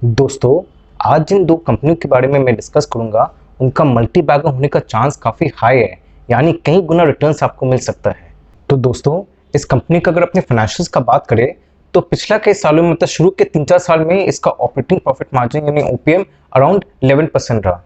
दोस्तों, आज जिन दो कंपनियों के बारे में मैं डिस्कस करूंगा उनका मल्टी बैगर होने का चांस काफ़ी हाई है, यानी कई गुना रिटर्न्स आपको मिल सकता है। तो दोस्तों, इस कंपनी का अगर अपने फाइनेंशियल्स का बात करें तो पिछला कई सालों में मतलब शुरू के 3-4 साल में इसका ऑपरेटिंग प्रॉफिट मार्जिन यानी ओपीएम अराउंड 11% रहा।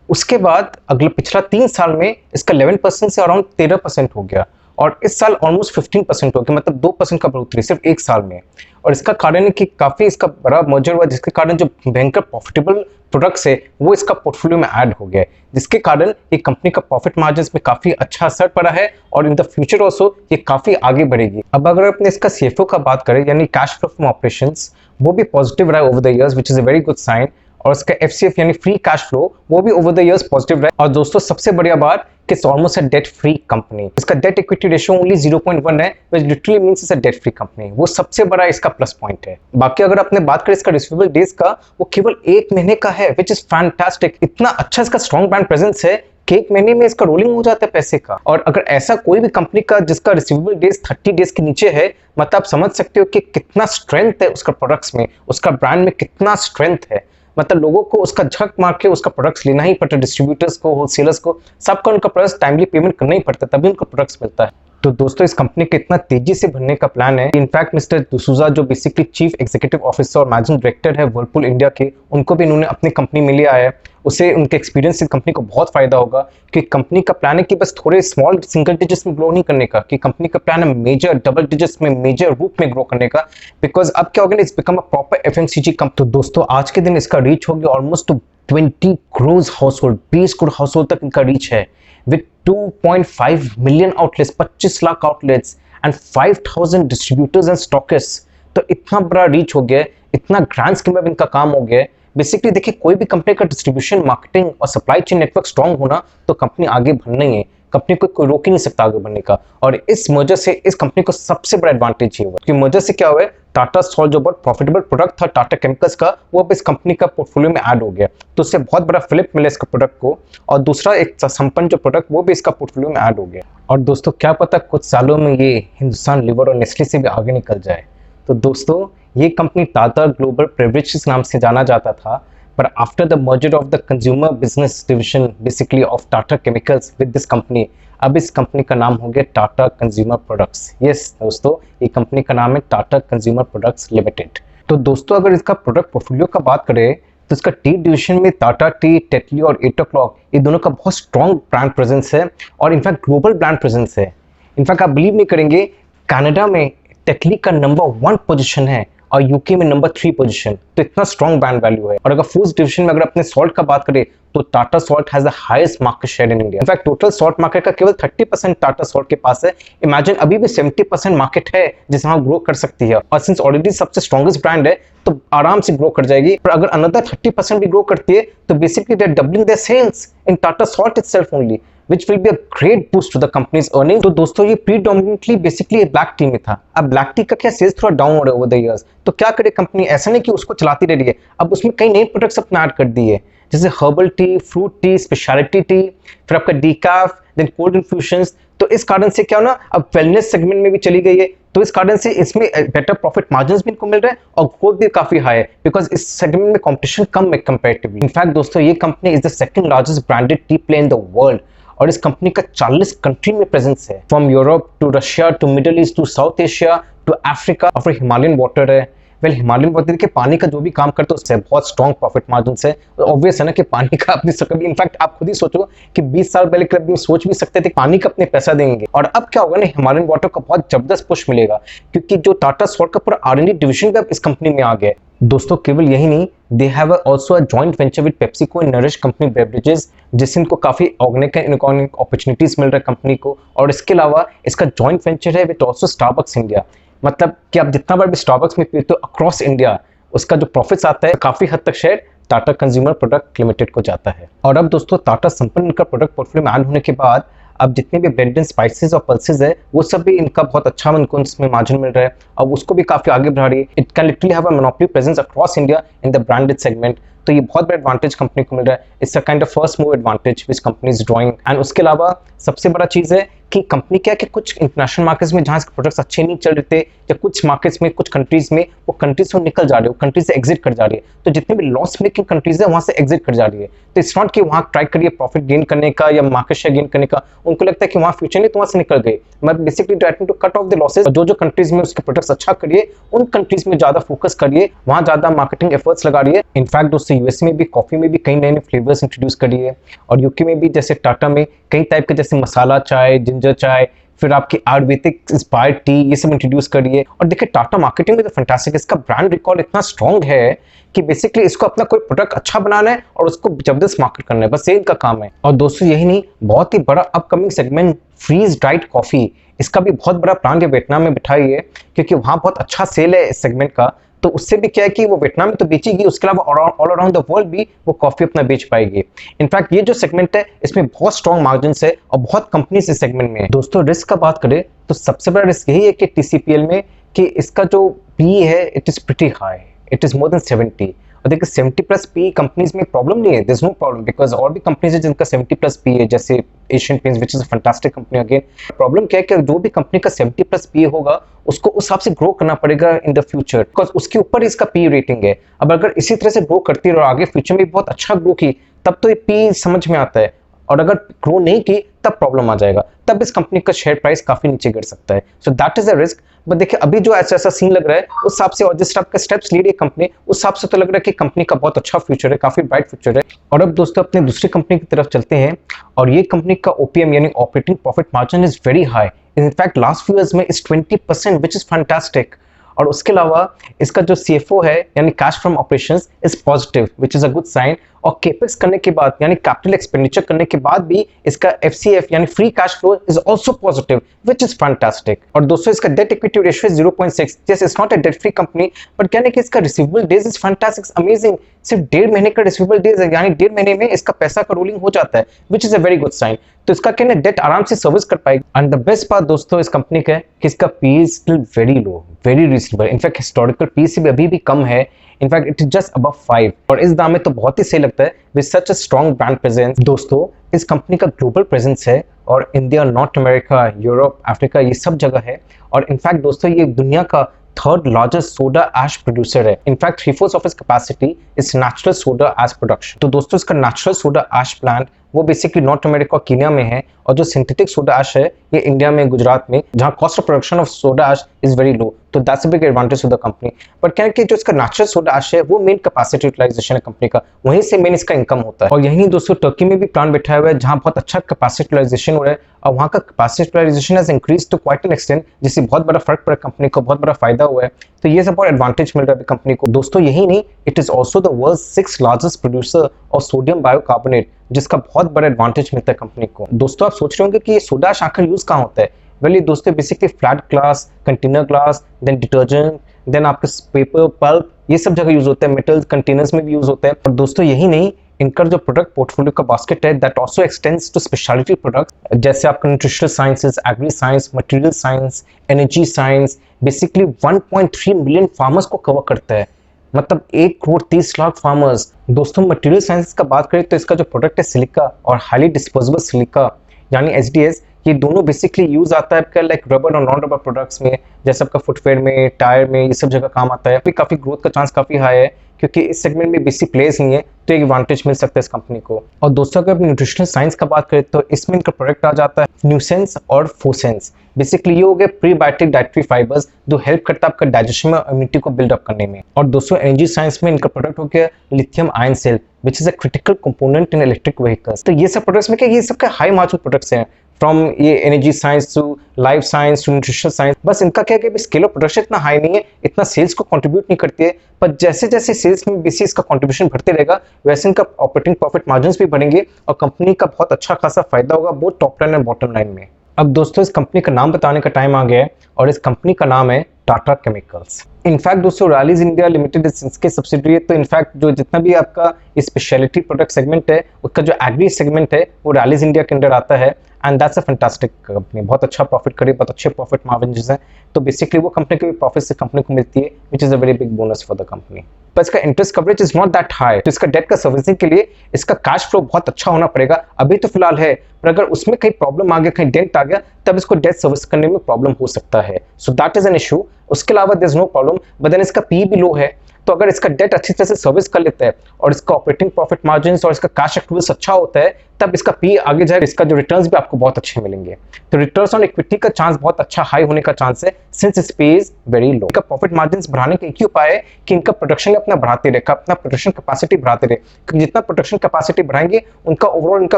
उसके बाद अगले पिछला 3 साल में इसका 11% से अराउंड 13% हो गया और इस साल ऑलमोस्ट 15% हो गया, मतलब 2% का बढ़ोतरी सिर्फ एक साल में। और इसका कारण है कि काफ़ी इसका बड़ा मर्जर हुआ, जिसके कारण जो भयंकर प्रॉफिटेबल प्रोडक्ट्स है वो इसका पोर्टफोलियो में ऐड हो गया है, जिसके कारण ये कंपनी का प्रॉफिट मार्जिन में काफ़ी अच्छा असर पड़ा है और इन द फ्यूचर ऑल्सो ये काफ़ी आगे बढ़ेगी। अब अगर अपने इसका सीएफओ का बात करें यानी कैश फ्लो फ्रॉम ऑपरेशंस, वो भी पॉजिटिव रहा है over the years, which is a very good sign. और इसका एफसीएफ यानी फ्री कैश फ्लो वो भी ओवर द इयर्स पॉजिटिव रहा। और दोस्तों, सबसे बढ़िया बात कि it's almost a debt free company. इसका डेट इक्विटी रेशियो ओनली 0.1 है, which literally means it's a debt free company. वो सबसे बड़ा इसका प्लस पॉइंट है। बाकी अगर आपने बात करें इसका रिसीवेबल डेज का, वो केवल 1 महीने का है, व्हिच इज फैंटास्टिक। इतना अच्छा इसका स्ट्रॉन्ग ब्रांड प्रेजेंस है कि 1 महीने में इसका रोलिंग हो जाता है पैसे का। और अगर ऐसा कोई भी कंपनी का जिसका रिसीवेबल डेज 30 डेज के नीचे है, मतलब आप समझ सकते हो कि कितना स्ट्रेंथ है उसका प्रोडक्ट्स में, उसका ब्रांड में कितना स्ट्रेंथ है। मतलब लोगों को उसका झक मार के उसका प्रोडक्ट्स लेना ही पड़ता है, डिस्ट्रीब्यूटर्स को, होलसेलर्स को, सबका उनका प्रोडक्ट्स टाइमली पेमेंट करना ही पड़ता है, तभी उनको प्रोडक्ट्स मिलता है। तो दोस्तों, इस कंपनी का इतना तेजी से बढ़ने का प्लान है। इनफैक्ट मिस्टर डिसूजा जो बेसिकली चीफ एग्जीक्यूटिव ऑफिसर और मैनेजिंग डायरेक्टर है वर्लपूल इंडिया के, उनको भी इन्होंने अपनी कंपनी में लिया है। उससे उनके एक्सपीरियंस से कंपनी को बहुत फायदा होगा कि कंपनी का प्लान है कि बस थोड़े स्मॉल सिंगल डिजिट्स में ग्रो नहीं करने का, कि कंपनी का प्लान है मेजर डबल डिजिट्स में, मेजर रूप में ग्रो करने का। बिकॉज अब क्या होगा, it's become a proper FMCG company. तो दोस्तों, आज के दिन इसका रीच हो गया almost 20 crore household, 20 crore household तक इनका रीच है, with 2.5 million outlets, 25 lakh outlets and 5,000 distributors and stockist. तो इतना बड़ा रीच हो गया, इतना ग्रैंड स्कीम में इनका काम हो गया। बेसिकली देखिए, कोई भी कंपनी का डिस्ट्रीब्यूशन, मार्केटिंग और सप्लाई चेन नेटवर्क स्ट्रांग होना तो कंपनी आगे बढ़ना ही है। कंपनी को कोई रोक ही नहीं सकता आगे बढ़ने का। और इस मर्जर से इस कंपनी को सबसे बड़ा एडवांटेज ये हुआ कि मर्जर से क्या हुआ है, टाटा सॉल्ट जो बहुत प्रॉफिटेबल प्रोडक्ट था टाटा केमिकल्स का, वो अब इस कंपनी का पोर्टफोलियो में ऐड हो गया। तो उससे बहुत बड़ा फ्लिप मिला इसका प्रोडक्ट को। और दूसरा एक संपन्न जो प्रोडक्ट वो भी इसका पोर्टफोलियो में ऐड हो गया। और दोस्तों, क्या पता कुछ सालों में ये हिंदुस्तान लीवर और नेस्ले से भी आगे निकल जाए। तो दोस्तों, ये कंपनी टाटा ग्लोबल बेवरेजेस नाम से जाना जाता था, but after the merger of the consumer business division basically of Tata Chemicals with this company, अब इस कंपनी का नाम हो गया टाटा कंज्यूमर प्रोडक्ट्स। यस दोस्तों, ये कंपनी का नाम है टाटा कंज्यूमर प्रोडक्ट्स लिमिटेड। तो दोस्तों, अगर इसका प्रोडक्ट पोर्टफोलियो का बात करें तो इसका टी डिवीजन में टाटा टी, टेटली और 8 o'clock, ये दोनों का बहुत स्ट्रॉन्ग ब्रांड प्रेजेंस है और इनफैक्ट ग्लोबल ब्रांड प्रेजेंस है। इनफैक्ट आप बिलीव नहीं करेंगे, कनाडा में टेटली का नंबर 1 पोजीशन है और यूके में नंबर 3 पोजीशन। तो इतना स्ट्रॉन्ग ब्रांड वैल्यू है। और अगर फूड्स डिवीजन में अगर अपने सॉल्ट का बात करें तो Tata salt has the highest market share in India. In fact total salt market का केवल 30% टाटा सॉल्ट के पास है। इमेजिन अभी भी 70% मार्केट है जिसमें हम ग्रो कर सकती है। और सिंस ऑलरेडी सबसे स्ट्रॉन्गेस्ट ब्रांड है तो आराम से ग्रो कर जाएगी। पर अगर अनदर 30% भी ग्रो करती है तो basically they are doubling their sales in Tata Salt itself only, which will be a great boost to the company's earnings। तो दोस्तों, ये predominantly basically ब्लैक टी में था। अब ब्लैक टी का क्या सेल्स थोड़ा डाउन हो रहा है ओवर द इयर्स। तो क्या करे कंपनी, ऐसा नहीं कि उसको चलाती रह रही है, अब उसमें कई नए प्रोडक्ट्स अपने ऐड कर दिए, जैसे herbal tea, fruit T, speciality T, फिर आपका डीकाफ, देन कोल्ड इन्फ्यूजन्स। तो इस कारण से क्या हो ना, अब वेलनेस सेगमेंट में भी चली गई है। तो इस कारण से इसमें बेटर प्रॉफिट मार्जिन भी इनको मिल रहा है और ग्रोथ भी काफी हाई है, बिकॉज इस सेगमेंट में कंपटीशन कम है कंपैरेटिवली। इनफैक्ट दोस्तों, ये company is the second largest branded tea player in the world और इस कंपनी का 40 कंट्री में प्रेजेंस है, from Europe to Russia to Middle East to South Asia to Africa. और फिर हिमालयन वाटर है। वेल, हिमालयन वाटर के पानी का जो भी काम करते हैं उससे बहुत स्ट्रॉन्ग प्रॉफिट मार्जिन है। ऑब्वियस है ना कि पानी का अपनी कभी, इनफैक्ट आप खुद ही सोचो कि 20 साल पहले कभी सोच भी सकते थे पानी का अपने पैसा देंगे। और अब क्या होगा ना, हिमालयन वाटर का बहुत जबरदस्त पुश मिलेगा क्योंकि जो टाटा सॉल्ट का पूरा R&D डिविजन भी अब इस कंपनी में आ गया है। दोस्तों, केवल यही नहीं, they have also a joint venture with PepsiCo and nourish company beverages, जिससे इनको काफी ऑर्गेनिक एंड इकोनॉमिक अपॉर्चुनिटीज मिल रहा है कंपनी को। और इसके अलावा इसका जॉइंट वेंचर है विद आल्सो स्टारबक्स इंडिया, मतलब कि आप जितना बार भी स्टारबक्स में पीते हो अक्रॉस इंडिया, उसका जो प्रॉफिट्स आता है काफी हद तक share Tata consumer product limited को जाता है। और अब दोस्तों, टाटा संपन्न इनका प्रोडक्ट पोर्टफोलियो में ऐड होने के बाद अब जितने भी ब्लेंड एंड स्पाइसेस और पल्सेस है वो सब भी इनका बहुत अच्छा इनको इसमें मार्जिन मिल रहा है और उसको भी काफी आगे बढ़ा रही है। It can literally have a monopoly presence across India in the branded segment. तो ये बहुत बड़ा एडवांटेज कंपनी को मिल रहा है। It's a kind of first move advantage which company is drawing. And उसके अलावा सबसे बड़ा चीज है कि कंपनी क्या है कि कुछ इंटरनेशनल मार्केट्स में जहाँ इसके प्रोडक्ट्स अच्छे नहीं चल रहे थे, या कुछ मार्केट्स में कुछ कंट्रीज में वो कंट्रीज से निकल जा रही है, वो कंट्रीज से एग्जिट कर जा रही है। तो जितने भी लॉस मेकिंग कंट्रीज है वहाँ से एग्जिट कर जा रही है। तो इट्स नॉट कि वहाँ ट्राई करिए प्रॉफिट गेन करने का या मार्केट शेयर गेन करने का, उनको लगता है कि वहाँ फ्यूचर नहीं तो वहाँ से निकल गए। मतलब basically trying to cut off the losses. जो जो कंट्रीज में उसके प्रोडक्ट्स अच्छा करिए उन कंट्रीज में ज्यादा फोकस करिए, वहाँ ज्यादा मार्केटिंग एफर्ट्स लगा रही है। इनफैक्ट दोस्तों यूएस में भी कॉफी में भी कई नए नए फ्लेवर्स इंट्रोड्यूस करिए, और यूके में भी जैसे टाटा में कई टाइप के जैसे मसाला चाय, जिंजर चाय, फिर आपकी आयुर्वेदिक इंस्पायर्ड टी, ये सब इंट्रोड्यूस करिए। और देखिए टाटा मार्केटिंग में तो फैंटास्टिक, इसका ब्रांड रिकॉर्ड इतना स्ट्रॉन्ग है कि बेसिकली इसको अपना कोई प्रोडक्ट अच्छा बनाना है और उसको जबरदस्त मार्केट करना है, बस ये इनका काम है। और दोस्तों यही नहीं, बहुत ही बड़ा upcoming segment freeze dried coffee, इसका भी बहुत बड़ा प्लांट वियतनाम में बिठाई है, क्योंकि वहां बहुत अच्छा सेल है इस सेगमेंट का। तो उससे भी क्या है कि वो वियतनाम में तो बेचेगी, उसके अलावा ऑल अराउंड द वर्ल्ड भी वो कॉफी अपना बेच पाएगी। इनफैक्ट ये जो सेगमेंट है इसमें बहुत स्ट्रॉन्ग मार्जिन है और बहुत कंपनीज इस सेगमेंट में है। दोस्तों रिस्क का बात करें तो सबसे बड़ा रिस्क यही है कि टीसीपीएल में कि इसका जो पी है it is pretty high, it is more than 70। और देखिए 70+ पी कंपनीज में प्रॉब्लम नहीं है, there is no problem, because और भी कंपनीज है जिनका 70+ पी है, जैसे Asian Paints which is a fantastic company. Again problem क्या है कि जो भी कंपनी का 70+ पी होगा उसको उस हिसाब से ग्रो करना पड़ेगा इन द फ्यूचर, बिकॉज उसके ऊपर इसका पी रेटिंग है। अब अगर इसी तरह से ग्रो करती रहो आगे फ्यूचर में बहुत अच्छा ग्रो की, तब तो ये पी समझ में आता है, और अगर ग्रो नहीं की तब प्रॉब्लम आ जाएगा, तब इस कंपनी का शेयर प्राइस काफी नीचे गिर सकता है। So that is a risk. But देखिए अभी जो ऐसा सीन लग रहा है उस हिसाब से, और जिस टाइप का स्टेप्स ले रही है कंपनी उस हिसाब से तो लग रहा है कि कंपनी का बहुत अच्छा फ्यूचर है, काफी ब्राइट फ्यूचर है। और अब दोस्तों अपने दूसरी कंपनी की तरफ चलते हैं, और ये कंपनी का ओपीएम यानी operating profit margin is very high. In fact last few years में इज 20%, विच इज फैंटास्टिक। और उसके अलावा इसका जो सीएफओ है यानी cash from operations is positive, which is a good sign. और केपेक्स करने के बाद यानी कैपिटल एक्सपेंडिचर करने के बाद भी इसका एफसीएफ यानी free cash flow is also positive, which is fantastic. और दोस्तों इसका डेट इक्विटी रेशियो इज 0.6। जैसे it's not a debt free company, but कहने कि इसका receivable days is fantastic, amazing. सिर्फ 1.5 महीने का रिसीवेबल डेज है, यानी 1.5 महीने में इसका पैसा का रोलिंग हो जाता है, which is a very good sign. तो इसका कहना डेट आराम से सर्विस कर पाएगी। एंड द बेस्ट पार्ट दोस्तों इस कंपनी का है कि इसका P is still very low, very reasonable. In fact historical P से भी अभी भी कम है, in fact it is just above 5, और इस दाम में तो बहुत ही सही लगता है with such a strong brand presence. दोस्तों इस कंपनी का ग्लोबल प्रेजेंस है, और India, north America, Europe, Africa, ये सब जगह है। और इनफैक्ट दोस्तों ये दुनिया का third largest soda ash producer है। इनफैक्ट 3/4 ऑफ इस capacity is natural soda ash production. तो दोस्तों इसका नेचुरल सोडा एश प्लांट वो बेसिकली नॉर्थ अमेरिका और कीनिया में है, और जो सिंथेटिक सोडा एश है ये इंडिया में, गुजरात में, जहां cost of production of soda ash is very low. तो that's a big advantage to the company. But क्या है कि जो इसका नेचुरल सोडा एश है वो मेन कैपेसिटी यूटिलाइजेशन है कंपनी का, वहीं से मेन इसका इनकम होता है। और यही दोस्तों टर्की में भी प्लांट बैठा हुआ है जहां बहुत अच्छा कैपेसिटी यूटिलाइजेशन हो रहा है, और वहां का capacity utilisation has increased to quite an extent, जिससे बहुत बड़ा फर्क पड़ा कंपनी को, बहुत बड़ा फायदा हुआ है। तो ये सब बहुत एडवांटेज मिल रहा है कंपनी को। दोस्तों यही नहीं, it is also the world's 6th largest producer of sodium bicarbonate, जिसका बहुत बड़ा एडवांटेज मिलता है कंपनी को। दोस्तों आप सोच रहे होंगे कि ये सोडा एश आखिर यूज कहाँ होता है। वेल ये दोस्तों basically flat glass, container glass, then detergent, then आपके पेपर, पल्प, ये सब जगह यूज होता है, मेटल कंटेनर्स में भी यूज होता है। और दोस्तों यही नहीं, इनका जो प्रोडक्ट पोर्टफोलियो का बास्केट है that also extends to speciality products, जैसे आपका nutritional sciences, agri science, material science, energy science, basically 1.3 million farmers को कवर करता है, मतलब 1,30,00,000 फार्मर्स। दोस्तों मटेरियल साइंस का बात करें तो इसका जो प्रोडक्ट है सिलिका और हाईली डिस्पोजेबल सिलिका यानी HDS, ये दोनों बेसिकली यूज आता है आपका लाइक रबर और नॉन रबर प्रोडक्ट्स में, जैसे आपका फुटवेयर में, टायर में, ये सब जगह काम आता है। काफी ग्रोथ का चांस काफी हाई है, क्योंकि इस सेगमेंट में बेसिक प्लेयर्स नहीं है, तो एक एडवांटेज मिल सकता है इस कंपनी को। और दोस्तों अगर न्यूट्रिशनल साइंस का बात करें तो इसमें इनका प्रोडक्ट आ जाता है न्यूसेंस और फोसेंस। बेसिकली ये हो गए प्रीबायोटिक डाइटरी फाइबर्स जो हेल्प करता है आपका डाइजेशन में, इम्यूनिटी को बिल्डअप करने में। और दोस्तों एनर्जी साइंस में इनका प्रोडक्ट हो गया lithium ion cell, which is a critical component in electric vehicles. तो ये सब प्रोडक्ट्स में क्या, ये सबका हाई मार्जिन प्रोडक्ट्स हैं, फ्रॉम ये energy science to life science to nutritional science. बस इनका क्या है कि स्केल ऑफ प्रोडक्शन इतना हाई नहीं है, इतना सेल्स को कंट्रीब्यूट नहीं करती है, पर जैसे जैसे सेल्स में बेसिस इसका कंट्रीब्यूशन बढ़ते रहेगा वैसे इनका ऑपरेटिंग प्रॉफिट मार्जिन्स भी बढ़ेंगे, और कंपनी का बहुत अच्छा खासा फायदा होगा बोथ टॉप लाइन और बॉटम लाइन में। अब दोस्तों इस कंपनी का नाम बताने का टाइम आ गया है, और इस कंपनी का नाम है टाटा केमिकल्स। इनफैक्ट दोस्तों रैलीज इंडिया लिमिटेड इसके सब्सिडरी है, तो इनफैक्ट जो जितना भी आपका स्पेशलिटी प्रोडक्ट सेगमेंट है, उसका जो एग्री सेगमेंट है वो रैलीज इंडिया के अंडर आता है। And that's a fantastic company, बहुत अच्छा प्रॉफिट करे, बहुत अच्छे प्रॉफिट मार्जिन हैं, तो बेसिकली वो कंपनी के भी प्रॉफिट से कंपनी को मिलती है, विच is a very big bonus for the company. पर इसका interest coverage is not that high, तो इसका डेट का सर्विसिंग के लिए इसका कैश फ्लो बहुत अच्छा होना पड़ेगा। अभी तो फिलहाल है, पर अगर उसमें कहीं प्रॉब्लम आ गया, कहीं डेंट आ गया, तब इसको डेट सर्विस करने में प्रॉब्लम हो सकता है। So that is an issue. उसके अलावा there is no problem, but then इसका पी भी लो है, तो अगर इसका डेट अच्छी तरह से सर्विस कर लेता है और इसका ऑपरेटिंग प्रॉफिट मार्जिन और इसका कैश एक्रूवल्स अच्छा होता है, तब इसका पी आगे जाए, इसका जो रिटर्न्स भी आपको बहुत अच्छे मिलेंगे। तो रिटर्न्स ऑन इक्विटी का चांस बहुत अच्छा हाई होने का चांस है, सिंस इस पे इज वेरी लो। इनका प्रॉफिट मार्जिन बढ़ाने का एक ही उपाय है कि इनका प्रोडक्शन अपना बढ़ाते रहे, अपना प्रोडक्शन कैपेसिटी बढ़ाते रहे, क्योंकि जितना प्रोडक्शन कैपेसिटी बढ़ाएंगे उनका ओवरऑल इनका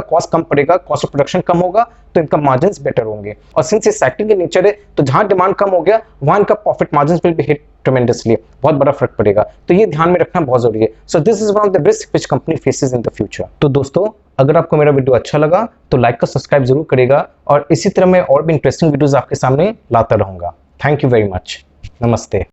कॉस्ट कम पड़ेगा, कॉस्ट ऑफ प्रोडक्शन कम होगा, तो इनका मार्जिन बेटर होंगे। और सिंस ये साइक्लिंग के नेचर है, तो जहां डिमांड कम हो गया वहां इनका profit margin will be hit tremendously, बहुत बड़ा फर्क पड़ेगा, तो ये ध्यान में रखना बहुत जरूरी है। So this is one of the risk which company faces in the future. तो दोस्तों, अगर आपको मेरा वीडियो अच्छा लगा तो लाइक का सब्सक्राइब जरूर करेगा, और इसी तरह मैं और भी इंटरेस्टिंग वीडियोस आपके सामने लाता रहूंगा। Thank you very much. नमस्ते।